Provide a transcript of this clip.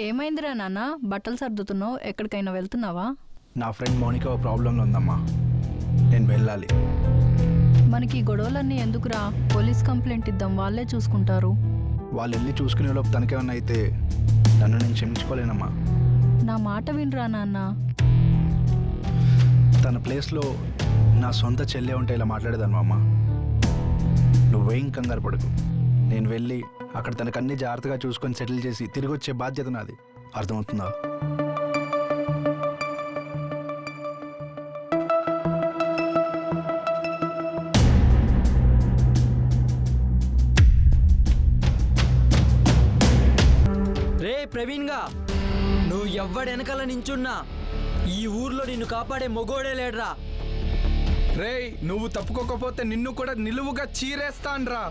ఏమైందిరా నాన్న బట్టలు సర్దుతున్నావు? ఎక్కడికైనా వెళ్తున్నావా? నా ఫ్రెండ్ మౌనిక ఓ ప్రాబ్లంలో ఉందమ్మా, నేను వెళ్ళాలి. మనకి ఈ గొడవలన్నీ ఎందుకురా? పోలీస్ కంప్లైంట్ ఇద్దాం, వాళ్ళే చూసుకుంటారు. వాళ్ళు వెళ్ళి చూసుకునే లోపు తనకేమన్నా అయితే నన్ను నేను క్షమించుకోలేనమ్మా. నా మాట వినరా నాన్న. తన ప్లేస్లో నా సొంత చెల్లె ఉంటే ఇలా మాట్లాడేదాను అమ్మా. నువ్వేం కంగారు పడకు, నేను వెళ్ళి అక్కడ తనకు అన్ని జాగ్రత్తగా చూసుకొని సెటిల్ చేసి తిరిగి వచ్చే బాధ్యత నాది. అర్థమవుతుందా? రే ప్రవీణ్గా, నువ్వు ఎవ్వడెనకాల నించున్నా ఈ ఊర్లో నిన్ను కాపాడే మొగోడే లేడ్రా. రేయ్, నువ్వు తప్పుకోకపోతే నిన్ను కూడా నిలువుగా చీరేస్తాన్రా.